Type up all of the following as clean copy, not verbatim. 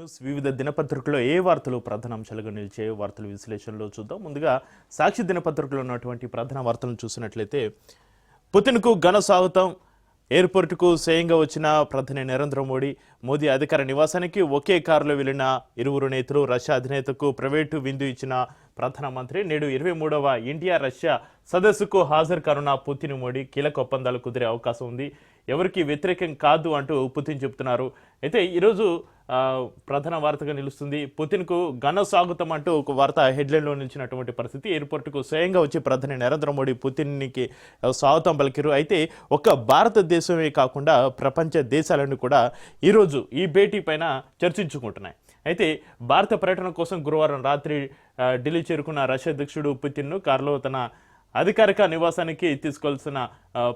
News వివిధ దినపత్రికల్లో ఏ వార్తలు ప్రధాన అంశాలుగా నిలిచే వార్తల విశ్లేషణలో చూద్దాం. ముందుగా సాక్షి దినపత్రికలో ఉన్నటువంటి ప్రధాన వార్తలను చూసినట్లయితే పుతిన్కు ఘన స్వాగతం, ఎయిర్పోర్టుకు స్వయంగా వచ్చిన ప్రధాని నరేంద్ర మోదీ అధికార నివాసానికి ఒకే కారులో వెళ్లిన ఇరువురు నేతలు, రష్యా అధినేతకు ప్రైవేటు విందు ఇచ్చిన ప్రధానమంత్రి. నేడు 23వ ఇండియా రష్యా సదస్సుకు హాజరు కానున్న పుతిన్ మోడీ కీలక ఒప్పందాలు కుదిరే అవకాశం ఉంది, ఎవరికి వ్యతిరేకం కాదు అంటూ పుతిన్ చెబుతున్నారు. అయితే ఈరోజు ప్రధాన వార్తగా నిలుస్తుంది పుతిన్కు ఘన స్వాగతం అంటూ ఒక వార్త హెడ్లైన్లో నిలిచినటువంటి పరిస్థితి. ఎయిర్పోర్టుకు స్వయంగా వచ్చి ప్రధాని నరేంద్ర మోడీ పుతిన్కి స్వాగతం పలికారు. అయితే ఒక్క భారతదేశమే కాకుండా ప్రపంచ దేశాలను కూడా ఈరోజు ఈ భేటీ పైన చర్చించుకుంటున్నాయి. అయితే భారత పర్యటన కోసం గురువారం రాత్రి ఢిల్లీ చేరుకున్న రష్యా అధ్యక్షుడు పుతిన్ను కారులో తన అధికారిక నివాసానికి తీసుకొల్సిన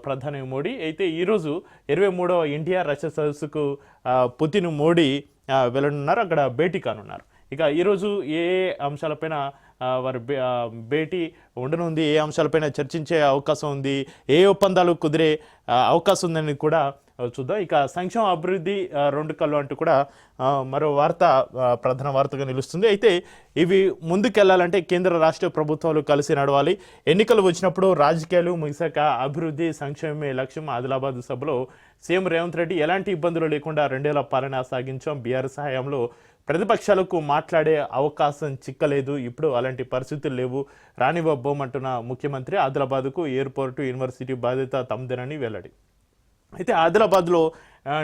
ప్రధాని మోడీ అయితే ఈరోజు 23వ ఇండియా రష్యా సదస్సుకు పుతిన్ మోడీ వెళ్ళనున్నారు, అక్కడ భేటీ కానున్నారు. ఇక ఈరోజు ఏ అంశాలపైన వారి భేటీ ఉండనుంది, ఏ అంశాలపైన చర్చించే అవకాశం ఉంది, ఏ ఒప్పందాలు కుదిరే అవకాశం ఉందని కూడా చూద్దాం. ఇక సంక్షేమ అభివృద్ధి రెండు కళ్ళు అంటూ కూడా మరో వార్త ప్రధాన వార్తగా నిలుస్తుంది. అయితే ఇవి ముందుకెళ్లాలంటే కేంద్ర రాష్ట్ర ప్రభుత్వాలు కలిసి నడవాలి. ఎన్నికలు వచ్చినప్పుడు రాజకీయాలు ముగిసాక అభివృద్ధి సంక్షేమమే లక్ష్యం. ఆదిలాబాద్ సభలో సీఎం రేవంత్ రెడ్డి ఎలాంటి ఇబ్బందులు లేకుండా 2 ఏళ్ల పాలన సాగించాం, బీఆర్ఎస్ హయాంలో ప్రతిపక్షాలకు మాట్లాడే అవకాశం చిక్కలేదు, ఇప్పుడు అలాంటి పరిస్థితులు లేవు, రానివ్వబోమంటున్న ముఖ్యమంత్రి. ఆదిలాబాద్కు ఎయిర్పోర్టు, యూనివర్సిటీ బాధ్యత తమదేనని వెల్లడి. అయితే ఆదిలాబాద్లో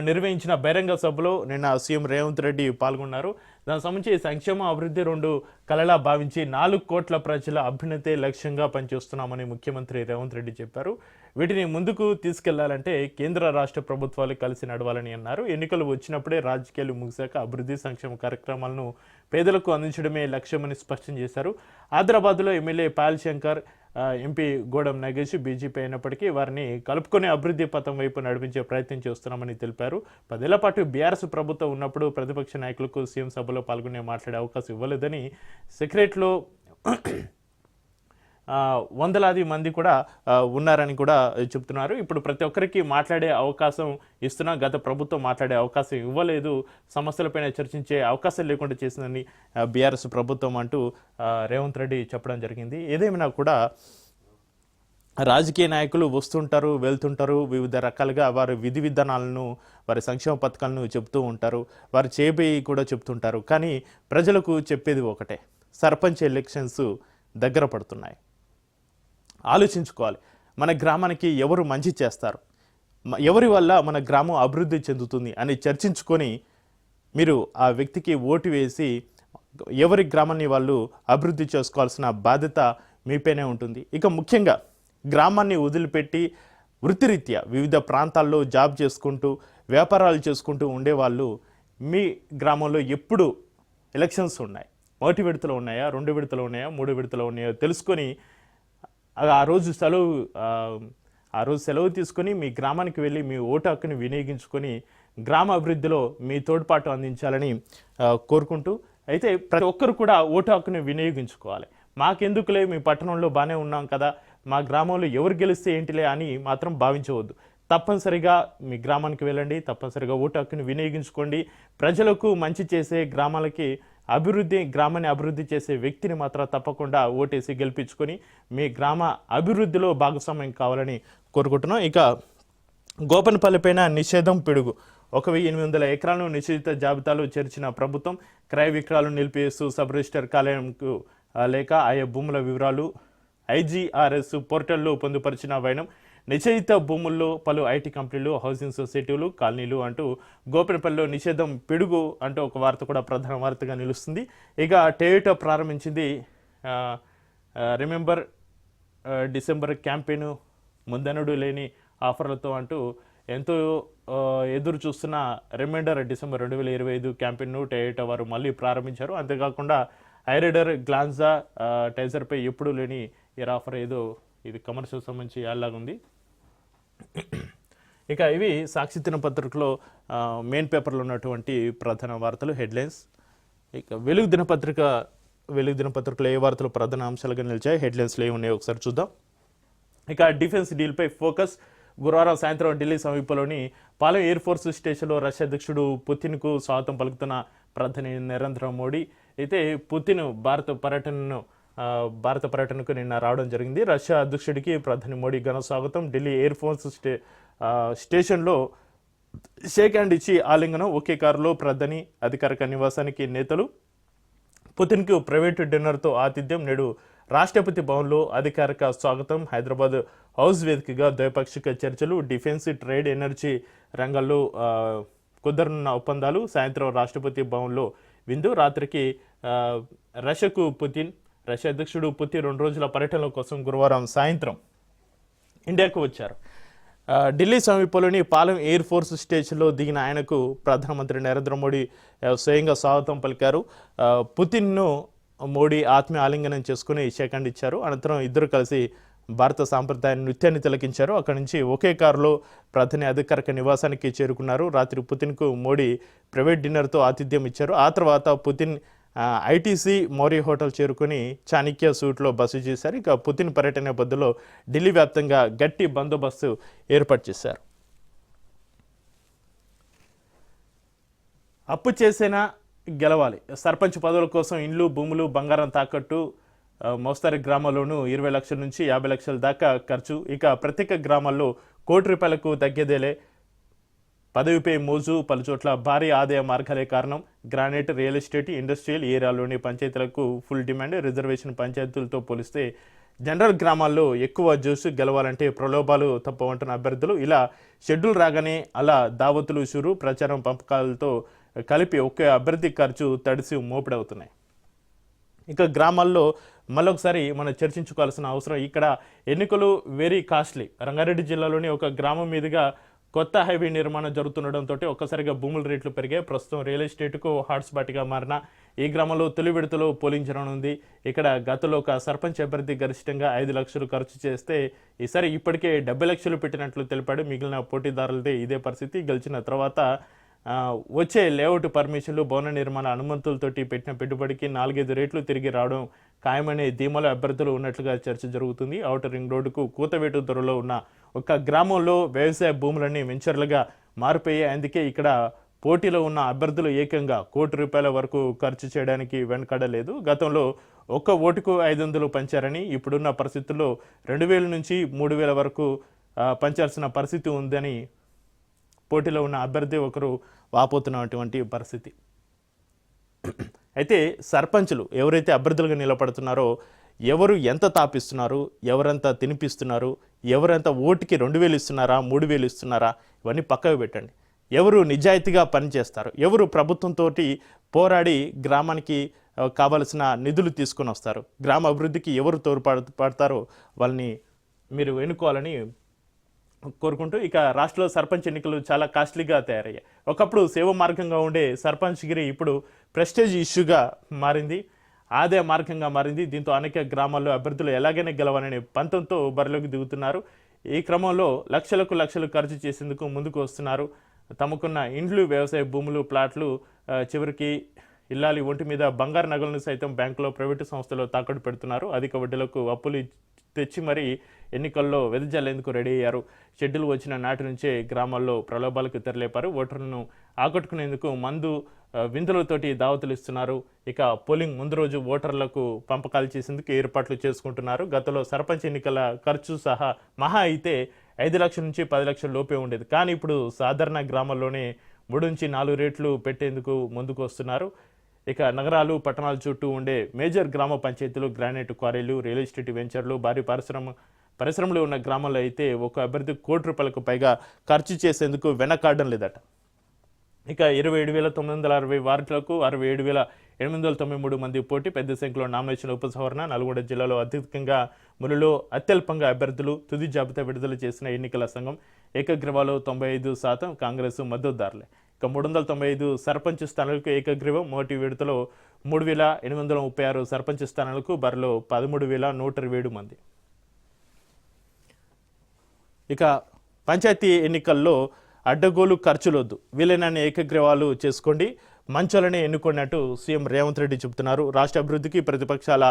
నిర్వహించిన బహిరంగ సభలో నిన్న సీఎం రేవంత్ రెడ్డి పాల్గొన్నారు. దానికి సంబంధించి సంక్షేమ అభివృద్ధి రెండు కళలా భావించి 4 కోట్ల ప్రజల అభ్యున్నతే లక్ష్యంగా పనిచేస్తున్నామని ముఖ్యమంత్రి రేవంత్ రెడ్డి చెప్పారు. వీటిని ముందుకు తీసుకెళ్లాలంటే కేంద్ర రాష్ట్ర ప్రభుత్వాలు కలిసి నడవాలని అన్నారు. ఎన్నికలు వచ్చినప్పుడే రాజకీయాలు ముగిశాక అభివృద్ధి సంక్షేమ కార్యక్రమాలను పేదలకు అందించడమే లక్ష్యమని స్పష్టం చేశారు. ఆదిలాబాద్లో ఎమ్మెల్యే పాయల్ శంకర్, ఎంపీ గోడం నగేష్ బీజేపీ అయినప్పటికీ వారిని కలుపుకొని అభివృద్ధి పథం వైపు నడిపించే ప్రయత్నం చేస్తున్నామని తెలిపారు. 10 ఏళ్ల పాటు బీఆర్ఎస్ ప్రభుత్వం ఉన్నప్పుడు ప్రతిపక్ష నాయకులకు సీఎం సభలో పాల్గొనే మాట్లాడే అవకాశం ఇవ్వలేదని, సెక్రటరీలో వందలాది మంది కూడా ఉన్నారని కూడా చెప్తున్నారు. ఇప్పుడు ప్రతి ఒక్కరికి మాట్లాడే అవకాశం ఇస్తున్నా, గత ప్రభుత్వం మాట్లాడే అవకాశం ఇవ్వలేదు, సమస్యలపైన చర్చించే అవకాశం లేకుండా చేసిందని బీఆర్ఎస్ ప్రభుత్వం అంటూ రేవంత్ రెడ్డి చెప్పడం జరిగింది. ఏదేమైనా కూడా రాజకీయ నాయకులు వస్తుంటారు, వెళ్తుంటారు, వివిధ రకాలుగా వారి విధి విధానాలను, వారి సంక్షేమ పథకాలను చెప్తూ ఉంటారు, వారు చేయబోయి కూడా చెప్తుంటారు. కానీ ప్రజలకు చెప్పేది ఒకటే, సర్పంచ్ ఎలక్షన్స్ దగ్గర పడుతున్నాయి, ఆలోచించుకోవాలి. మన గ్రామానికి ఎవరు మంచి చేస్తారు, ఎవరి వల్ల మన గ్రామం అభివృద్ధి చెందుతుంది అని చర్చించుకొని మీరు ఆ వ్యక్తికి ఓటు వేసి ఎవరి గ్రామాన్ని వాళ్ళు అభివృద్ధి చేసుకోవాల్సిన బాధ్యత మీపైనే ఉంటుంది. ఇక ముఖ్యంగా గ్రామాన్ని వదిలిపెట్టి వృత్తిరీత్యా వివిధ ప్రాంతాల్లో జాబ్ చేసుకుంటూ వ్యాపారాలు చేసుకుంటూ ఉండేవాళ్ళు మీ గ్రామంలో ఎప్పుడు ఎలక్షన్స్ ఉన్నాయి, 1 విడతలో ఉన్నాయా, 2 విడతలో ఉన్నాయా, 3 విడతలో ఉన్నాయో తెలుసుకొని ఆ రోజు సెలవు తీసుకొని మీ గ్రామానికి వెళ్ళి మీ ఓటు హక్కుని వినియోగించుకొని గ్రామ అభివృద్ధిలో మీ తోడ్పాటు అందించాలని కోరుకుంటూ, అయితే ప్రతి ఒక్కరు కూడా ఓటు హక్కుని వినియోగించుకోవాలి. మాకెందుకులే, మీ పట్టణంలో బాగానే ఉన్నాం కదా, మా గ్రామంలో ఎవరు గెలిస్తే ఏంటిలే అని మాత్రం భావించవద్దు. తప్పనిసరిగా మీ గ్రామానికి వెళ్ళండి, తప్పనిసరిగా ఓటు హక్కుని వినియోగించుకోండి. ప్రజలకు మంచి చేసే, గ్రామాన్ని అభివృద్ధి చేసే వ్యక్తిని మాత్రం తప్పకుండా ఓటేసి గెలిపించుకొని మీ గ్రామ అభివృద్ధిలో భాగస్వామ్యం కావాలని కోరుకుంటున్నాం. ఇక గోపనపల్లి పైన నిషేధం పిడుగు. 1800 ఎకరాలను నిషేధిత జాబితాలో చేర్చిన ప్రభుత్వం క్రయ విక్రయాలను నిలిపివేస్తూ సబ్ రిజిస్టర్ కార్యాలయంకు లేక ఆయా భూముల వివరాలు ఐజీఆర్ఎస్ పోర్టల్లో పొందుపరిచిన వైనం. నిషేధిత భూముల్లో పలు ఐటీ కంపెనీలు, హౌసింగ్ సొసైటీలు, కాలనీలు అంటూ గోపనపల్లిలో నిషేధం పిడుగు అంటూ ఒక వార్త కూడా ప్రధాన వార్తగా నిలుస్తుంది. ఇక టొయోటా ప్రారంభించింది రిమెంబర్ డిసెంబర్ క్యాంపెయిన్, ముందనడు లేని ఆఫర్లతో అంటూ ఎంతో ఎదురు చూస్తున్న రిమైండర్ డిసెంబర్ 2025 క్యాంపెయిన్ను టొయోటా వారు మళ్ళీ ప్రారంభించారు. అంతేకాకుండా ఐరైడర్, గ్లాన్జా, టైజర్పై ఎప్పుడూ లేని ఈ ఆఫర్, ఏదో ఇది కమర్షియల్ సంబంధించి యాడ్లాగా ఉంది. ఇక ఇవి సాక్షి దినపత్రికలో మెయిన్ పేపర్లో ఉన్నటువంటి ప్రధాన వార్తలు, హెడ్లైన్స్. ఇక వెలుగు దినపత్రికలో ఏ వార్తలు ప్రధాన అంశాలుగా నిలిచాయి, హెడ్లైన్స్లో ఏమున్నాయో ఒకసారి చూద్దాం. ఇక డిఫెన్స్ డీల్పై ఫోకస్. గురువారం సాయంత్రం ఢిల్లీ సమీపంలోని పాలెం ఎయిర్ ఫోర్స్ స్టేషన్లో రష్యా అధ్యక్షుడు పుతిన్కు స్వాగతం పలుకుతున్న ప్రధాని నరేంద్ర మోడీ అయితే పుతిన్ భారత పర్యటనకు నిన్న రావడం జరిగింది. రష్యా అధ్యక్షుడికి ప్రధాని మోడీ ఘన స్వాగతం. ఢిల్లీ ఎయిర్ ఫోర్స్ స్టేషన్లో షేక్ హ్యాండ్ ఇచ్చి ఆలింగనం. ఒకే కారులో ప్రధాని అధికారిక నివాసానికి నేతలు. పుతిన్కు ప్రైవేటు డిన్నర్తో ఆతిథ్యం. నేడు రాష్ట్రపతి భవన్లో అధికారిక స్వాగతం. హైదరాబాద్ హౌస్ వేదికగా ద్వైపాక్షిక చర్చలు. డిఫెన్స్, ట్రేడ్, ఎనర్జీ రంగాల్లో కుదరనున్న ఒప్పందాలు. సాయంత్రం రాష్ట్రపతి భవన్లో విందు. రాత్రికి రష్యా అధ్యక్షుడు పుతిన్ 2 రోజుల పర్యటనల కోసం గురువారం సాయంత్రం ఇండియాకు వచ్చారు. ఢిల్లీ సమీపంలోని పాలెం ఎయిర్ ఫోర్స్ స్టేషన్లో దిగిన ఆయనకు ప్రధానమంత్రి నరేంద్ర మోడీ స్వయంగా స్వాగతం పలికారు. పుతిన్ను మోడీ ఆత్మీయ ఆలింగనం చేసుకుని షేక్ హ్యాండ్ ఇచ్చారు. అనంతరం ఇద్దరు కలిసి భారత సాంప్రదాయ నృత్యాన్ని తిలకించారు. అక్కడి నుంచి ఒకే కారులో ప్రధాని అధికారిక నివాసానికి చేరుకున్నారు. రాత్రి పుతిన్కు మోడీ ప్రైవేట్ డిన్నర్తో ఆతిథ్యం ఇచ్చారు. ఆ తర్వాత పుతిన్ ఐటీసీ మౌర్య హోటల్ చేరుకుని చాణక్య సూట్లో బస చేశారు. ఇక పుతిన్ పర్యటన నేపథ్యంలో ఢిల్లీ వ్యాప్తంగా గట్టి బందోబస్తు ఏర్పాటు చేశారు. అప్పు చేసినా గెలవాలి. సర్పంచ్ పదవుల కోసం ఇండ్లు, భూములు, బంగారం తాకట్టు. మోస్తరు గ్రామాల్లోనూ 20 లక్షల నుంచి 50 లక్షల దాకా ఖర్చు. ఇక ప్రత్యేక గ్రామాల్లో ₹1 తగ్గేదేలే. పదవిపై మోజు. పలుచోట్ల భారీ ఆదాయ మార్గాలే కారణం. గ్రానైట్, రియల్ ఎస్టేట్, ఇండస్ట్రియల్ ఏరియాలోని పంచాయతీలకు ఫుల్ డిమాండ్. రిజర్వేషన్ పంచాయతీలతో పోలిస్తే జనరల్ గ్రామాల్లో ఎక్కువ జోషు. గెలవాలంటే ప్రలోభాలు తప్పవంటున్న అభ్యర్థులు. ఇలా షెడ్యూల్ రాగానే అలా దావతులు షురు. ప్రచారం పంపకాలతో కలిపి ఒకే అభ్యర్థి ఖర్చు తడిసి మోపిడవుతున్నాయి. ఇక గ్రామాల్లో మళ్ళొకసారి మనం చర్చించుకోవాల్సిన అవసరం. ఇక్కడ ఎన్నికలు వెరీ కాస్ట్లీ. రంగారెడ్డి జిల్లాలోని ఒక గ్రామం మీదుగా కొత్త హైవే నిర్మాణం జరుగుతుండడంతో ఒక్కసారిగా భూముల రేట్లు పెరిగాయి. ప్రస్తుతం రియల్ ఎస్టేట్కు హాట్స్పాట్గా మారిన ఈ గ్రామంలో తొలి విడతలో పోలింగ్ జరగనుంది. ఇక్కడ గతంలో ఒక సర్పంచ్ అభ్యర్థి గరిష్టంగా 5 లక్షలు ఖర్చు చేస్తే ఈసారి ఇప్పటికే 70 లక్షలు పెట్టినట్లు తెలిపాడు. మిగిలిన పోటీదారులదే ఇదే పరిస్థితి. గెలిచిన తర్వాత వచ్చే లేఅవుట్ పర్మిషన్లు, భవన నిర్మాణ అనుమతులతోటి పెట్టిన పెట్టుబడికి 4-5 రేట్లు తిరిగి రావడం ఖాయమనే ధీమాలో అభ్యర్థులు ఉన్నట్లుగా చర్చ జరుగుతుంది. ఔటర్ రింగ్ రోడ్డుకు కూతవేటు ధరలో ఉన్న ఒక గ్రామంలో వ్యవసాయ భూములన్నీ వెంచర్లుగా మారిపోయాయి. అందుకే ఇక్కడ పోటీలో ఉన్న అభ్యర్థులు ఏకంగా ₹1 వరకు ఖర్చు చేయడానికి వెనకడలేదు. గతంలో ఒక్క ఓటుకు 500 పంచారని, ఇప్పుడున్న పరిస్థితుల్లో 2000 నుంచి 3000 వరకు పంచాల్సిన పరిస్థితి ఉందని పోటీలో ఉన్న అభ్యర్థి ఒకరు వాపోతున్నటువంటి పరిస్థితి. అయితే సర్పంచులు ఎవరైతే అభ్యర్థులుగా నిలబడుతున్నారో ఎవరు ఎంత తాపిస్తున్నారు, ఎవరంతా తినిపిస్తున్నారు, ఎవరంతా ఓటుకి 2000 ఇస్తున్నారా, 3000 ఇస్తున్నారా, ఇవన్నీ పక్కకు పెట్టండి. ఎవరు నిజాయితీగా పనిచేస్తారు, ఎవరు ప్రభుత్వంతో పోరాడి గ్రామానికి కావలసిన నిధులు తీసుకొని వస్తారు, గ్రామ అభివృద్ధికి ఎవరు తోడ్పడతారో వాళ్ళని మీరు ఎన్నుకోవాలని కోరుకుంటూ, ఇక రాష్ట్రంలో సర్పంచ్ ఎన్నికలు చాలా కాస్ట్లీగా తయారయ్యాయి. ఒకప్పుడు సేవ మార్గంగా ఉండే సర్పంచ్గిరి ఇప్పుడు ప్రెస్టేజ్ ఇష్యూగా మారింది, ఆదాయ మార్గంగా మారింది. దీంతో అనేక గ్రామాల్లో అభ్యర్థులు ఎలాగైనా గెలవాలనే పంతంతో బరిలోకి దిగుతున్నారు. ఈ క్రమంలో లక్షలు ఖర్చు చేసేందుకు ముందుకు వస్తున్నారు. తమకున్న ఇండ్లు, వ్యవసాయ భూములు, ప్లాట్లు, చివరికి ఇల్లాలి ఒంటి మీద బంగారు నగలను సైతం బ్యాంకులో, ప్రైవేటు సంస్థలో తాకట్టు పెడుతున్నారు. అధిక వడ్డీలకు అప్పులు తెచ్చి మరీ ఎన్నికల్లో వెదజల్లేందుకు రెడీ అయ్యారు. షెడ్యూల్ వచ్చిన నాటి నుంచే గ్రామాల్లో ప్రలోభాలకు తెరలేపారు. ఓటర్లను ఆకట్టుకునేందుకు మందు, విందులతోటి దావతులు ఇస్తున్నారు. ఇక పోలింగ్ ముందు రోజు ఓటర్లకు పంపకాలు చేసేందుకు ఏర్పాట్లు చేసుకుంటున్నారు. గతంలో సర్పంచ్ ఎన్నికల ఖర్చు సహా మహా అయితే 5 లక్షల నుంచి 10 లక్షల లోపే ఉండేది. కానీ ఇప్పుడు సాధారణ గ్రామాల్లోనే 3 నుంచి 4 రేట్లు పెట్టేందుకు ముందుకు వస్తున్నారు. ఇక నగరాలు, పట్టణాల చుట్టూ ఉండే మేజర్ గ్రామ పంచాయతీలు, గ్రానైట్ క్వారీలు, రియల్ ఎస్టేట్ వెంచర్లు, భారీ పరిశ్రమలు ఉన్న గ్రామాల్లో అయితే ఒక అభ్యర్థి ₹1 పైగా ఖర్చు చేసేందుకు వెనకాడడం లేదట. ఇక 27,960 వార్డులకు 67,893 మంది పోటీ. పెద్ద సంఖ్యలో నామినేషన్ల ఉపసంహరణ. నల్గొండ జిల్లాలో అత్యధికంగా ములులో అత్యల్పంగా అభ్యర్థులు. తుది జాబితా విడుదల చేసిన ఎన్నికల సంఘం ఏకగ్రీవాలో 95% కాంగ్రెస్ మద్దతుదారులే. ఇక 395 సర్పంచ్ స్థానాలకు ఏకగ్రీవం. మొదటి విడతలో 3,836 సర్పంచ్ స్థానాలకు బరిలో 13,127 మంది. ఇక పంచాయతీ ఎన్నికల్లో అడ్డగోలు ఖర్చులొద్దు, వీలైనన్ని ఏకగ్రీవాలు చేసుకోండి, మంచోళ్ళనే ఎన్నుకున్నట్టు సీఎం రేవంత్ రెడ్డి చెబుతున్నారు. రాష్ట్ర అభివృద్ధికి ప్రతిపక్షాల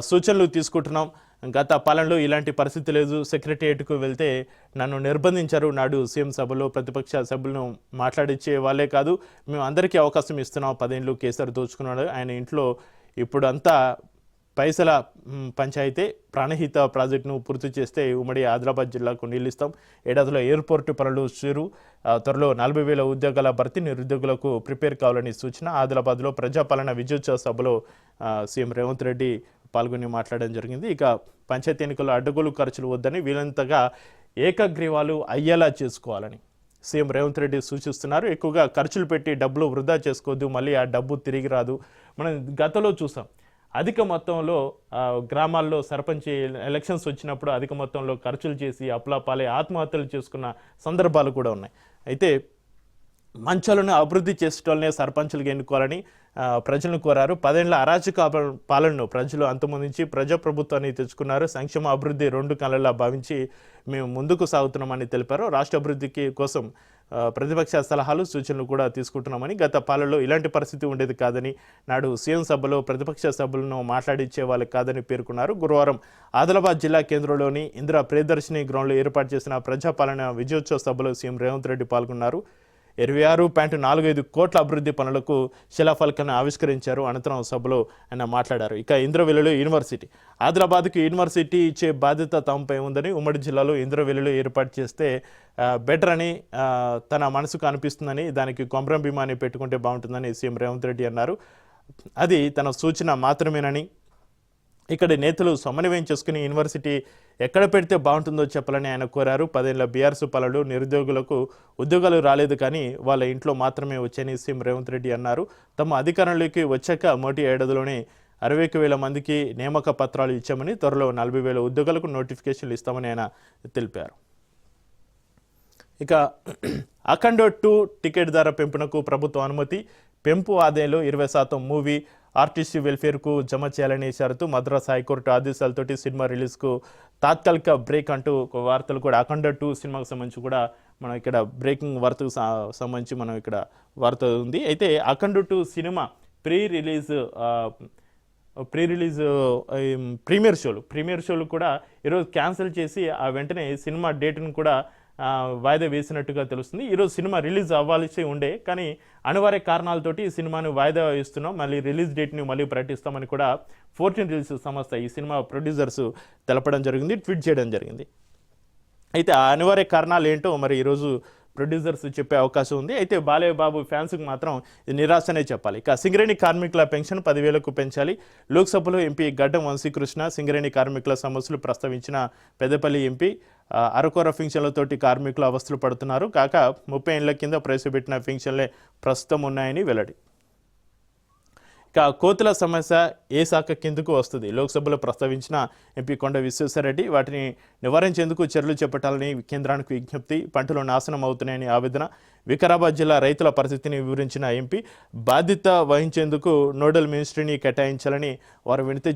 సూచనలు తీసుకుంటున్నాం. గత పాలనలో ఇలాంటి పరిస్థితి లేదు, సెక్రటేరియట్కు వెళ్తే నన్ను నిర్బంధించారు, నాడు సీఎం సభలో ప్రతిపక్ష సభ్యులను మాట్లాడించే వాళ్ళే కాదు, మేము అందరికీ అవకాశం ఇస్తున్నాం, 10 ఏళ్ళు కేసీఆర్ దోచుకున్నాడు, ఆయన ఇంట్లో ఇప్పుడు అంతా పైసల పంచాయితీ. ప్రాణహిత ప్రాజెక్టును పూర్తి చేస్తే ఉమ్మడి ఆదిలాబాద్ జిల్లాకు నీళ్ళిస్తాం, ఏడాదిలో ఎయిర్పోర్టు పనులు షురు, త్వరలో 40,000 ఉద్యోగాల భర్తీ, నిరుద్యోగులకు ప్రిపేర్ కావాలని సూచన. ఆదిలాబాద్లో ప్రజాపాలన విజయోత్సవ సభలో సీఎం రేవంత్ రెడ్డి పాల్గొని మాట్లాడడం జరిగింది. ఇక పంచాయతీ ఎన్నికల్లో అడ్డగోలు ఖర్చులు వద్దని, వీలంతగా ఏకగ్రీవాలు అయ్యేలా చేసుకోవాలని సీఎం రేవంత్ రెడ్డి సూచిస్తున్నారు. ఎక్కువగా ఖర్చులు పెట్టి డబ్బులు వృధా చేసుకోవద్దు, మళ్ళీ ఆ డబ్బు తిరిగి రాదు. మనం గతంలో చూసాం, అధిక మొత్తంలో గ్రామాల్లో సర్పంచ్ ఎలక్షన్స్ వచ్చినప్పుడు అధిక మొత్తంలో ఖర్చులు చేసి అప్లాపాలే ఆత్మహత్యలు చేసుకున్న సందర్భాలు కూడా ఉన్నాయి. అయితే మంచాలను అభివృద్ధి చేసేటోళ్ళనే సర్పంచులుగా ఎన్నుకోవాలని ప్రజలను కోరారు. 10 ఏళ్ల అరాచక పాలనను ప్రజలు అంతమొందించి ప్రజాప్రభుత్వాన్ని తెచ్చుకున్నారు. సంక్షేమ అభివృద్ధి 2 కళ్ళలా భావించి మేము ముందుకు సాగుతున్నామని తెలిపారు. రాష్ట్ర అభివృద్ధికి కోసం ప్రతిపక్ష సలహాలు సూచనలు కూడా తీసుకుంటున్నామని, గత పాలనలో ఇలాంటి పరిస్థితి ఉండేది కాదని, నాడు సీఎం సభలో ప్రతిపక్ష సభలను మాట్లాడించే వాళ్ళు కాదని పేర్కొన్నారు. గురువారం ఆదిలాబాద్ జిల్లా కేంద్రంలోని ఇందిరా ప్రియదర్శిని గ్రౌండ్లో ఏర్పాటు చేసిన ప్రజాపాలన విజయోత్సవ సభలో సీఎం రేవంత్ రెడ్డి పాల్గొన్నారు. 26.45 కోట్ల అభివృద్ధి పనులకు శిలాఫలకాన్ని ఆవిష్కరించారు. అనంతరం సభలో ఆయన మాట్లాడారు. ఇక ఇంద్రవెల్లిలో యూనివర్సిటీ, ఆదిలాబాద్కు యూనివర్సిటీ ఇచ్చే బాధ్యత తమపై ఉందని, ఉమ్మడి జిల్లాలో ఇంద్రవెల్లిలో ఏర్పాటు చేస్తే బెటర్ అని తన మనసుకు అనిపిస్తుందని, దానికి కొమరం భీమాని పెట్టుకుంటే బాగుంటుందని సీఎం రేవంత్ రెడ్డి అన్నారు. అది తన సూచన మాత్రమేనని, ఇక్కడ నేతలు సమన్వయం చేసుకుని యూనివర్సిటీ ఎక్కడ పెడితే బాగుంటుందో చెప్పాలని ఆయన కోరారు. 10 ఏళ్ల బీఆర్ఎస్ పాలనలో నిరుద్యోగులకు ఉద్యోగాలు రాలేదు, కానీ వాళ్ళ ఇంట్లో మాత్రమే వచ్చాయని సీఎం రేవంత్ రెడ్డి అన్నారు. తమ అధికారంలోకి వచ్చాక మొదటి ఏడాదిలోనే 61,000 మందికి నియామక పత్రాలు ఇచ్చామని, త్వరలో 40,000 ఉద్యోగాలకు నోటిఫికేషన్లు ఇస్తామని ఆయన తెలిపారు. ఇక అఖండ 2 టికెట్ ధర పెంపునకు ప్రభుత్వం అనుమతి, పెంపు ఆదాయంలో 20% మూవీ ఆర్టిస్ట్ వెల్ఫేర్కు జమ చేయాలని షరతు. మద్రాస్ హైకోర్టు ఆదేశాలతోటి సినిమా రిలీజ్కు తాత్కాలిక బ్రేక్ అంటూ వార్తలు కూడా అఖండ 2 సినిమాకు సంబంధించి కూడా మనం ఇక్కడ బ్రేకింగ్ వార్తకు సంబంధించి మనం ఇక్కడ వార్త ఉంది. అయితే అఖండ 2 సినిమా ప్రీమియర్ షోలు కూడా ఈరోజు క్యాన్సిల్ చేసి ఆ వెంటనే సినిమా డేట్ను కూడా వాయిదా వేసినట్టుగా తెలుస్తుంది. ఈరోజు సినిమా రిలీజ్ అవ్వాల్సి ఉండే, కానీ అనివార్య కారణాలతోటి ఈ సినిమాను వాయిదా వేస్తున్నాం, మళ్ళీ రిలీజ్ డేట్ని మళ్ళీ ప్రకటిస్తామని కూడా 14 రిలీజ్ సంస్థ ఈ సినిమా ప్రొడ్యూసర్స్ తెలపడం జరిగింది, ట్వీట్ చేయడం జరిగింది. అయితే ఆ అనివార్య కారణాలు ఏంటో మరి ఈరోజు ప్రొడ్యూసర్స్ చెప్పే అవకాశం ఉంది. అయితే బాలయ్య బాబు ఫ్యాన్స్కి మాత్రం ఇది నిరాశనే చెప్పాలి. ఇక సింగరేణి కార్మికుల పెన్షన్ 10,000కు పెంచాలి. లోక్సభలో ఎంపీ గడ్డం వంశీకృష్ణ సింగరేణి కార్మికుల సమస్యలు ప్రస్తావించిన పెద్దపల్లి ఎంపీ, అరకొర పింఛన్లతోటి కార్మికులు అవస్థలు పడుతున్నారు, కాక 30 ఏళ్ల కింద ప్రవేశపెట్టిన పింఛన్లే ప్రస్తుతం ఉన్నాయని వెల్లడి. ఇక కోతుల సమస్య ఏ శాఖ కిందకు వస్తుంది? లోక్సభలో ప్రస్తావించిన ఎంపీ కొండ విశ్వేశ్వరరెడ్డి, వాటిని నివారించేందుకు చర్యలు చేపట్టాలని కేంద్రానికి విజ్ఞప్తి. పంటలు నాశనం అవుతున్నాయని ఆవేదన. వికారాబాద్ జిల్లా రైతుల పరిస్థితిని వివరించిన ఎంపీ, బాధ్యత వహించేందుకు నోడల్ మినిస్ట్రీని కేటాయించాలని వారు వినతి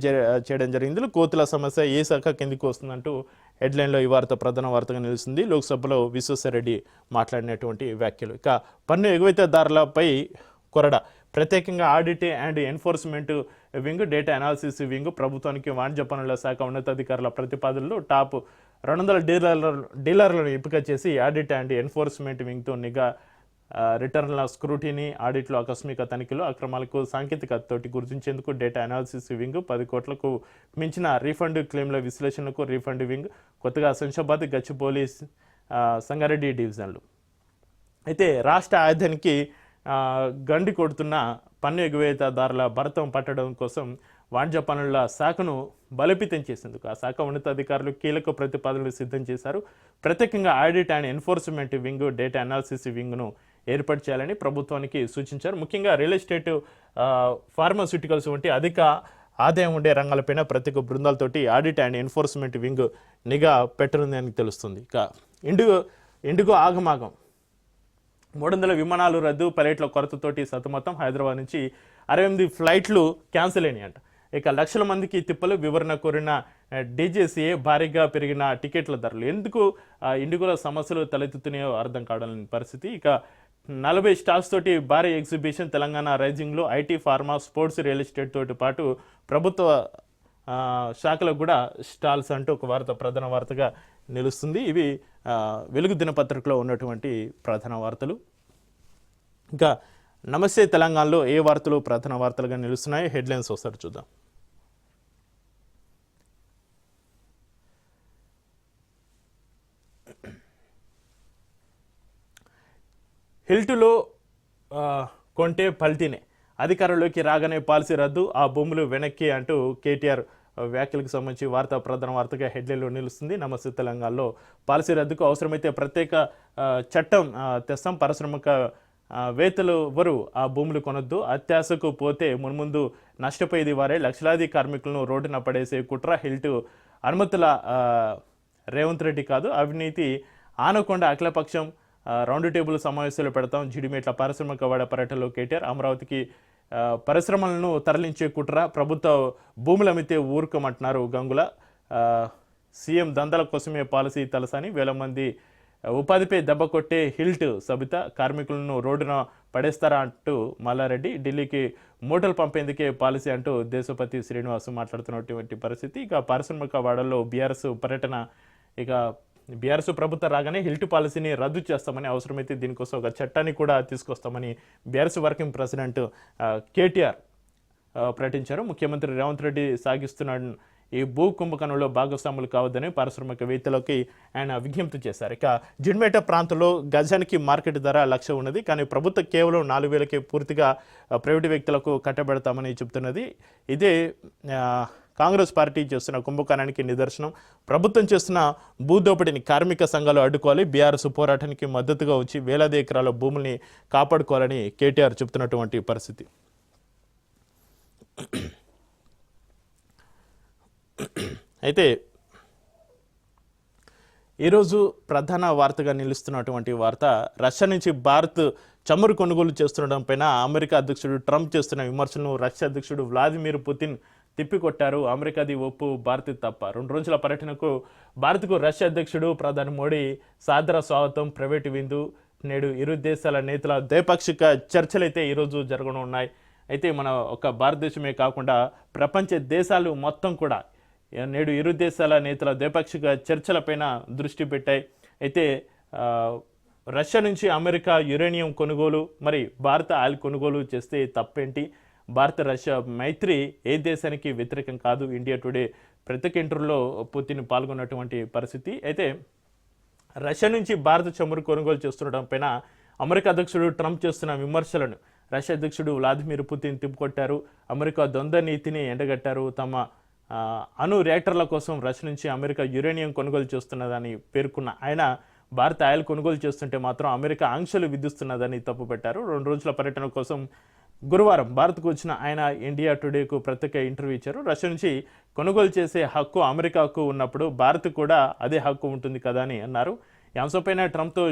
చేయడం జరిగింది. కోతుల సమస్య ఏ శాఖ కిందకు వస్తుందంటూ హెడ్లైన్లో ఈ వార్త ప్రధాన వార్తగా నిలుస్తుంది. లోక్సభలో విశ్వేశ్వరరెడ్డి మాట్లాడినటువంటి వ్యాఖ్యలు. ఇక పన్ను ఎగుమతిదారులపై కొరడ, ప్రత్యేకంగా audit and enforcement wing, data analysis wing, ప్రభుత్వానికి వాణిజ్య పన్నుల శాఖ ఉన్నతాధికారుల ప్రతిపాదనలు. టాప్ 200 డీలర్లను ఎంపిక చేసి ఆడిట్ అండ్ ఎన్ఫోర్స్మెంట్ వింగ్తో నిఘా, రిటర్న్ల స్క్రూటీని, ఆడిట్లో ఆకస్మిక తనిఖీలు, అక్రమాలకు సాంకేతికతతోటి గుర్తించేందుకు డేటా అనాలిసిస్ వింగ్, 10 కోట్లకు మించిన రీఫండ్ క్లెయిమ్ల విశ్లేషణకు రీఫండ్ వింగ్, కొత్తగా శంషాబాద్, గచ్చిబౌలి, సంగారెడ్డి డివిజన్లు. అయితే రాష్ట్ర ఆదాయానికి గండి కొడుతున్న పన్ను ఎగువేతదారుల భరతం పట్టడం కోసం వాణిజ్య పన్నుల శాఖను బలోపేతం చేసేందుకు ఆ శాఖ ఉన్నతాధికారులు కీలక ప్రతిపాదనలు సిద్ధం చేశారు. ప్రత్యేకంగా audit and enforcement wing, data analysis వింగ్ను ఏర్పాటు చేయాలని ప్రభుత్వానికి సూచించారు. ముఖ్యంగా రియల్ ఎస్టేట్, ఫార్మాస్యూటికల్స్ వంటి అధిక ఆదాయం ఉండే రంగాలపైన ప్రత్యేక బృందాలతోటి ఆడిట్ అండ్ ఎన్ఫోర్స్మెంట్ వింగ్ నిఘా పెట్టనుందని తెలుస్తుంది. ఇక ఇండిగో ఆగమాగం, 300 విమానాలు రద్దు, పైలట్ల కొరతతోటి సతమతం. హైదరాబాద్ నుంచి 68 ఫ్లైట్లు క్యాన్సిల్ అయినాయంట. ఇక లక్షల మందికి తిప్పలు. వివరణ కోరిన డీజీసీఏ, భారీగా పెరిగిన టికెట్ల ధరలు. ఎందుకు ఇండిగోలో సమస్యలు తలెత్తుతున్నాయో అర్థం కావడం పరిస్థితి. ఇక 40 స్టాల్స్ తోటి భారీ ఎగ్జిబిషన్ తెలంగాణ రైజింగ్లో. IT, pharma, sports, real estate తోటి పాటు ప్రభుత్వ శాఖలకు కూడా స్టాల్స్ అంటూ ఒక వార్త ప్రధాన వార్తగా నిలుస్తుంది. ఇవి వెలుగు దినపత్రికలో ఉన్నటువంటి ప్రధాన వార్తలు. ఇంకా నమస్తే తెలంగాణలో ఏ వార్తలు ప్రధాన వార్తలుగా నిలుస్తున్నాయి, హెడ్లైన్స్ ఒకసారి చూద్దాం. హిల్టులో కొంటే పల్టీనే, అధికారంలోకి రాగానే పాలసీ రద్దు, ఆ భూములు వెనక్కి అంటూ కేటీఆర్ వ్యాఖ్యలకు సంబంధించి వార్త ప్రధాన వార్తగా హెడ్లైన్లో నిలుస్తుంది. నమస్తే తెలంగాణలో పాలసీ రద్దుకు అవసరమైతే ప్రత్యేక చట్టం తెస్తాం, పారిశ్రామిక వేత్తలు ఎవరు ఆ భూములు కొనొద్దు, అత్యాశకు పోతే మున్ముందు నష్టపోయేది వారే, లక్షలాది కార్మికులను రోడ్డున పడేసే కుట్ర, హిల్టు అనుమతుల రేవంత్ రెడ్డి కాదు, అవినీతి ఆనకొండ అఖిలపక్షం రౌండ్ టేబుల్ సమావేశాలు పెడతాం, జిడిమేట్ల పారిశ్రామిక వాడ పర్యటనలో కేటీఆర్, అమరావతికి పరిశ్రమలను తరలించే కుట్ర, ప్రభుత్వ భూములు అమ్మితే ఊరుకోమంటున్నారు గంగుల, సీఎం దందాల కోసమే పాలసీ తలసాని, వేల మంది ఉపాధిపై దెబ్బ కొట్టే హిల్ట్ సబిత, కార్మికులను రోడ్డున పడేస్తారా అంటూ మల్లారెడ్డి, ఢిల్లీకి మూటలు పంపేందుకే పాలసీ అంటూ దేశపతి శ్రీనివాస్ మాట్లాడుతున్నటువంటి పరిస్థితి. ఇక పారిశ్రామిక వాడల్లో బీఆర్ఎస్ పర్యటన, ఇక బీఆర్ఎస్ ప్రభుత్వం రాగానే హిల్ట్ పాలసీని రద్దు చేస్తామని, అవసరమైతే దీనికోసం ఒక చట్టాన్ని కూడా తీసుకొస్తామని బీఆర్ఎస్ వర్కింగ్ ప్రెసిడెంట్ కేటీఆర్ ప్రకటించారు. ముఖ్యమంత్రి రేవంత్ రెడ్డి సాగిస్తున్న ఈ భూ కుంభకణంలో భాగస్వాములు కావద్దని పారిశ్రామికవేత్తలకి ఆయన విజ్ఞప్తి చేశారు. ఇక జిడ్మేట ప్రాంతంలో గజానికి మార్కెట్ ధర 1,00,000 ఉన్నది, కానీ ప్రభుత్వం కేవలం 4,000కే పూర్తిగా ప్రైవేటు వ్యక్తులకు కట్టబెడతామని చెబుతున్నది. ఇదే కాంగ్రెస్ పార్టీ చేస్తున్న కుంభకోణానికి నిదర్శనం. ప్రభుత్వం చేస్తున్న భూదోపిడిని కార్మిక సంఘాలు అడ్డుకోవాలి, బీఆర్ఎస్ పోరాటానికి మద్దతుగా వచ్చి వేలాది ఎకరాల భూముల్ని కాపాడుకోవాలని కేటీఆర్ చెబుతున్నటువంటి పరిస్థితి. అయితే ఈరోజు ప్రధాన వార్తగా నిలుస్తున్నటువంటి వార్త, రష్యా నుంచి భారత్ చమురు కొనుగోలు చేస్తుండడం పైన అమెరికా అధ్యక్షుడు ట్రంప్ చేస్తున్న విమర్శలను రష్యా అధ్యక్షుడు వ్లాదిమిర్ పుతిన్ తిప్పికొట్టారు. అమెరికాది ఒప్పు, భారత్ తప్ప. 2 రోజుల పర్యటనకు భారత్కు రష్యా అధ్యక్షుడు ప్రధాని మోడీ సాదర స్వాగతం, ప్రైవేటు విందు. నేడు ఇరు దేశాల నేతల ద్వైపాక్షిక చర్చలైతే ఈరోజు జరగనున్నాయి. అయితే మన ఒక భారతదేశమే కాకుండా ప్రపంచ దేశాలు మొత్తం కూడా నేడు ఇరు దేశాల నేతల ద్వైపాక్షిక చర్చలపైన దృష్టి పెట్టాయి. అయితే రష్యా నుంచి అమెరికా యురేనియం కొనుగోలు, మరి భారత ఆయిల్ కొనుగోలు చేస్తే తప్పేంటి, భారత రష్యా మైత్రి ఏ దేశానికి వ్యతిరేకం కాదు. ఇండియా టుడే ప్రత్యేక ఇంటర్వ్యూలో పుతిన్ పాల్గొన్నటువంటి పరిస్థితి. అయితే రష్యా నుంచి భారత చమురు కొనుగోలు చేస్తుండడం పైన అమెరికా అధ్యక్షుడు ట్రంప్ చేస్తున్న విమర్శలను రష్యా అధ్యక్షుడు వ్లాదిమిర్ పుతిన్ తిప్పుకొట్టారు. అమెరికా ద్వంద్వ నీతిని ఎండగట్టారు. తమ అణు రియాక్టర్ల కోసం రష్యా నుంచి అమెరికా యురేనియం కొనుగోలు చేస్తున్నదని పేర్కొన్న ఆయన, భారత ఆయిల్ కొనుగోలు చేస్తుంటే మాత్రం అమెరికా ఆంక్షలు విధిస్తున్నదని తప్పుపెట్టారు. 2 రోజుల పర్యటన కోసం గురువారం భారత్కు వచ్చిన ఆయన ఇండియా టుడేకు ప్రత్యేక ఇంటర్వ్యూ ఇచ్చారు. రష్యా నుంచి కొనుగోలు చేసే హక్కు అమెరికాకు ఉన్నప్పుడు భారత్ కూడా అదే హక్కు ఉంటుంది కదా అని అన్నారు. ఈ అంశంపైన ట్రంప్తో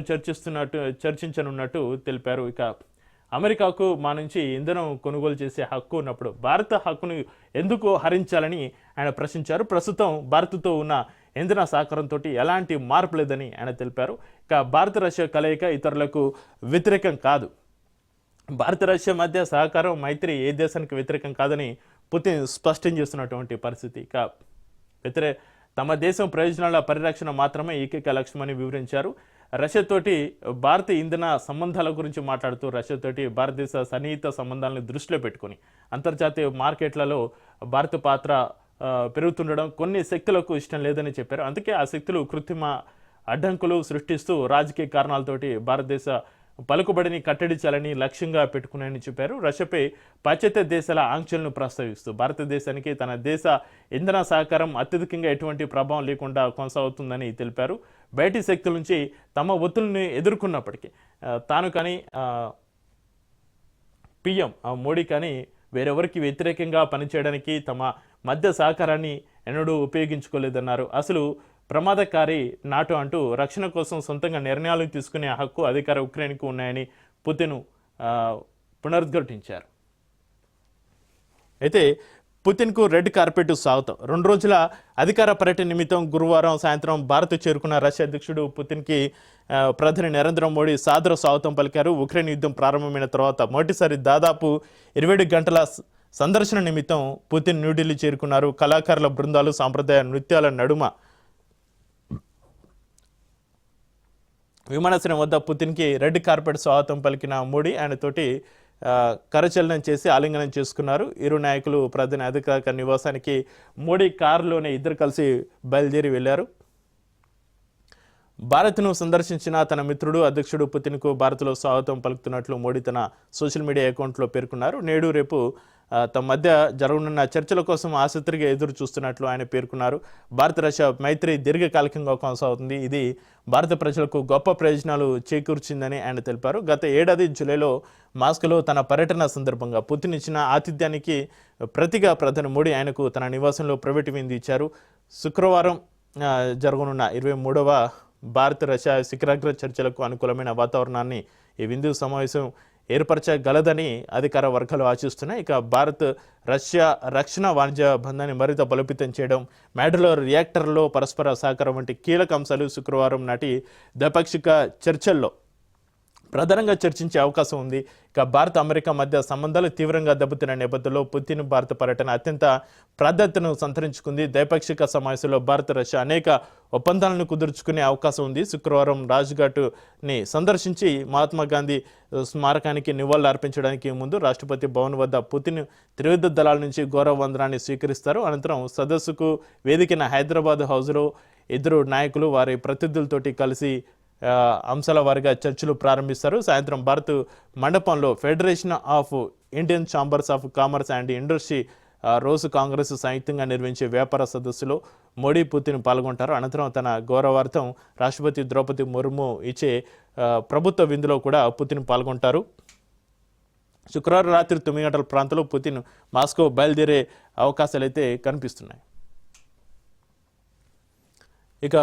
చర్చించనున్నట్టు తెలిపారు. ఇక అమెరికాకు మా నుంచి ఇంధనం కొనుగోలు చేసే హక్కు ఉన్నప్పుడు భారత హక్కును ఎందుకు హరించాలని ఆయన ప్రశ్నించారు. ప్రస్తుతం భారత్తో ఉన్న ఇంధన సహకారంతో ఎలాంటి మార్పు లేదని ఆయన తెలిపారు. ఇక భారత రష్యా కలయిక ఇతరులకు వ్యతిరేకం కాదు, భారత రష్యా మధ్య సహకారం మైత్రి ఏ దేశానికి వ్యతిరేకం కాదని పుతిన్ స్పష్టం చేస్తున్నటువంటి పరిస్థితి. ఇక తమ దేశం ప్రయోజనాల పరిరక్షణ మాత్రమే ఏకైక లక్ష్యమని వివరించారు. రష్యాతోటి భారత ఇంధన సంబంధాల గురించి మాట్లాడుతూ రష్యాతోటి భారతదేశ సన్నిహిత సంబంధాలను దృష్టిలో పెట్టుకుని అంతర్జాతీయ మార్కెట్లలో భారత పాత్ర పెరుగుతుండడం కొన్ని శక్తులకు ఇష్టం లేదని చెప్పారు. అందుకే ఆ శక్తులు కృత్రిమ అడ్డంకులు సృష్టిస్తూ రాజకీయ కారణాలతోటి భారతదేశ పలుకుబడిని కట్టడించాలని లక్ష్యంగా పెట్టుకున్నాయని చెప్పారు. రష్యాపై పాశ్చాత్య దేశాల ఆంక్షలను ప్రస్తావిస్తూ భారతదేశానికి తన దేశ ఇంధన సహకారం అత్యధికంగా ఎటువంటి ప్రభావం లేకుండా కొనసాగుతుందని తెలిపారు. బయటి శక్తుల నుంచి తమ ఒత్తిడిని ఎదుర్కొన్నప్పటికీ తాను కానీ పిఎం మోడీ కానీ వేరెవరికి వ్యతిరేకంగా పనిచేయడానికి తమ మధ్య సహకారాన్ని ఎన్నడూ ఉపయోగించుకోలేదన్నారు. అసలు ప్రమాదకారి నాటో అంటూ రక్షణ కోసం సొంతంగా నిర్ణయాలు తీసుకునే హక్కు అధికార ఉక్రెయిన్కు ఉన్నాయని పుతిన్ పునరుద్ఘాటించారు. అయితే పుతిన్కు రెడ్ కార్పెట్ స్వాగతం. 2 రోజుల అధికార పర్యటన నిమిత్తం గురువారం సాయంత్రం భారత్ చేరుకున్న రష్యా అధ్యక్షుడు పుతిన్కి ప్రధాని నరేంద్ర మోడీ సాదర స్వాగతం పలికారు. ఉక్రెయిన్ యుద్ధం ప్రారంభమైన తర్వాత మొదటిసారి దాదాపు 27 గంటల సందర్శన నిమిత్తం పుతిన్ న్యూఢిల్లీ చేరుకున్నారు. కళాకారుల బృందాలు సాంప్రదాయ నృత్యాల నడుమ విమానాశ్రయం వద్ద పుతిన్కి రెడ్ కార్పెట్ స్వాగతం పలికిన మోడీ ఆయనతోటి కరచలనం చేసి ఆలింగనం చేసుకున్నారు. ఇరు నాయకులు ప్రధాని అధికారిక నివాసానికి మోడీ కారులోనే ఇద్దరు కలిసి బయలుదేరి వెళ్లారు. భారత్ను సందర్శించిన తన మిత్రుడు అధ్యక్షుడు పుతిన్కు భారత్లో స్వాగతం పలుకుతున్నట్లు మోడీ తన సోషల్ మీడియా అకౌంట్లో పేర్కొన్నారు. నేడు రేపు తమ మధ్య జరగనున్న చర్చల కోసం ఆసక్తిగా ఎదురు చూస్తున్నట్లు ఆయన పేర్కొన్నారు. భారత రష్యా మైత్రి దీర్ఘకాలికంగా కొనసాగుతుంది. ఇది భారత ప్రజలకు గొప్ప ప్రయోజనాలు చేకూర్చిందని ఆయన తెలిపారు. గత ఏడాది జూలైలో మాస్కోలో తన పర్యటన సందర్భంగా పుతిన్ ఇచ్చిన ఆతిథ్యానికి ప్రతిగా ప్రధాని మోడీ ఆయనకు తన నివాసంలో ప్రైవేట్ విందు ఇచ్చారు. శుక్రవారం జరగనున్న 23వ భారత రష్యా శిఖరాగ్ర చర్చలకు అనుకూలమైన వాతావరణాన్ని ఈ విందు సమావేశం ఏర్పరచగలదని అధికార వర్గాలు ఆశిస్తున్నాయి. ఇక భారత్ రష్యా రక్షణ వాణిజ్య బంధాన్ని మరింత బలోపేతం చేయడం, మాడ్యులర్ రియాక్టర్లో పరస్పర సహకారం వంటి కీలక అంశాలు శుక్రవారం నాటి ద్వైపాక్షిక చర్చల్లో ప్రధానంగా చర్చించే అవకాశం ఉంది. ఇక భారత్ అమెరికా మధ్య సంబంధాలు తీవ్రంగా దెబ్బతిన్న నేపథ్యంలో పుతిన్ భారత పర్యటన అత్యంత ప్రాధాన్యతను సంతరించుకుంది. ద్వైపాక్షిక సమావేశంలో భారత రష్యా అనేక ఒప్పందాలను కుదుర్చుకునే అవకాశం ఉంది. శుక్రవారం రాజ్ఘాట్ని సందర్శించి మహాత్మా గాంధీ స్మారకానికి నివాళులు అర్పించడానికి ముందు రాష్ట్రపతి భవన్ వద్ద పుతిన్ త్రివిధ దళాల నుంచి గౌరవ వందనాన్ని స్వీకరిస్తారు. అనంతరం సదస్సుకు వేదికైన హైదరాబాద్ హౌస్లో ఇద్దరు నాయకులు వారి ప్రతినిధులతోటి కలిసి అంశాల వారిగా చర్చలు ప్రారంభిస్తారు. సాయంత్రం భారత్ మండపంలో federation of Indian chambers of commerce and industry రోజు కాంగ్రెస్ సంయుక్తంగా నిర్వహించే వ్యాపార సదస్సులో మోడీ పుతిన్ పాల్గొంటారు. అనంతరం తన గౌరవార్థం రాష్ట్రపతి ద్రౌపది ముర్ము ఇచ్చే ప్రభుత్వ విందులో కూడా పుతిన్ పాల్గొంటారు. శుక్రవారం రాత్రి 9 గంటల ప్రాంతంలో పుతిన్ మాస్కో బయలుదేరే అవకాశాలు అయితే కనిపిస్తున్నాయి. ఇక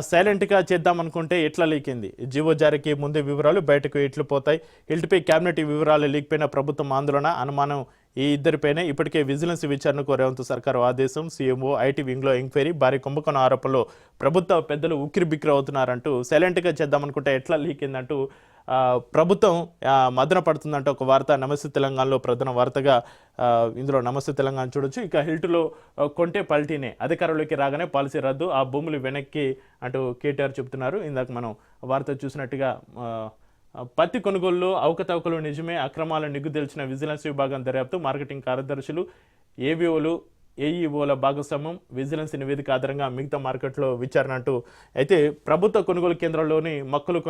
సైలెంట్గా చేద్దామనుకుంటే ఎట్లా లీకింది. జీవో జారీకి ముందే వివరాలు బయటకు ఎట్లు పోతాయి. హిల్ట్పై కేబినెట్ వివరాలు లీక్ పైన ప్రభుత్వం ఆందోళన, అనుమానం ఈ ఇద్దరిపైనే ఇప్పటికే విజిలెన్స్ విచారణకు రేవంత్ సర్కారు ఆదేశం. సీఎంఓ ఐటీ వింగ్లో ఎంక్వైరీ, భారీ కుంభకోణ ఆరోపణలో ప్రభుత్వ పెద్దలు ఉక్కిరిబిక్కిరి అవుతున్నారంటూ సైలెంట్గా చేద్దామనుకుంటే ఎట్లా లీకిందంటూ ప్రభుత్వం మదన పడుతుందంటే ఒక వార్త నమస్తే తెలంగాణలో ప్రధాన వార్తగా ఇందులో నమస్తే తెలంగాణ చూడొచ్చు. ఇక హిల్టులో కొంటే పల్టీనే, అధికారంలోకి రాగానే పాలసీ రద్దు, ఆ భూములు వెనక్కి అంటూ కేటీఆర్ చెబుతున్నారు. ఇందాక మనం వార్త చూసినట్టుగా పత్తి కొనుగోలులో అవకతవకలు నిజమే, అక్రమాలను నిగ్గుదెల్చిన విజిలెన్స్ విభాగం దర్యాప్తు, మార్కెటింగ్ కార్యదర్శులు, ఏవీఓలు, ఏఈఓల భాగస్వామ్యం, విజిలెన్స్ నివేదిక ఆధారంగా మిగతా మార్కెట్లో విచారణ అంటూ అయితే ప్రభుత్వ కొనుగోలు కేంద్రాల్లోని మొక్కలు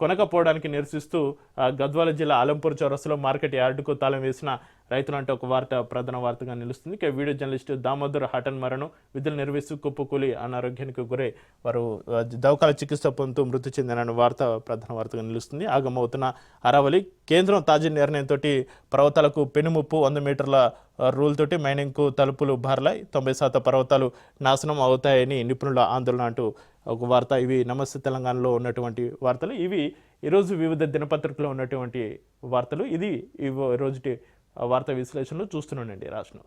కొనకపోవడానికి నిరసిస్తూ గద్వాల జిల్లా ఆలంపూర్ చౌరస్సులో మార్కెట్ యార్డుకు తాళం వేసిన రైతులు అంటే ఒక వార్త ప్రధాన వార్తగా నిలుస్తుంది. ఇక వీడియో జర్నలిస్టు దామోదర్ హటన్ మరణం, విధులు నిర్వహిస్తూ కుప్పకూలి అనారోగ్యానికి గురై వారు దవాఖాన చికిత్స పొందుతూ మృతి చెందిన వార్త ప్రధాన వార్తగా నిలుస్తుంది. ఆగమవుతున్న అరావళి కేంద్రం తాజా నిర్ణయంతో పర్వతాలకు పెనుముప్పు, 100 మీటర్ల రూల్ తోటి మైనింగ్కు తలుపులు బార్లాయి, 90% పర్వతాలు నాశనం అవుతాయని నిపుణుల ఆందోళన అంటూ ఒక వార్త. ఇవి నమస్తే తెలంగాణలో ఉన్నటువంటి వార్తలు. ఇవి ఈరోజు వివిధ దినపత్రికలో ఉన్నటువంటి వార్తలు. ఇది ఈరోజు వార్తా విశ్లేషణలు చూస్తున్నానండి రాష్ట్రం.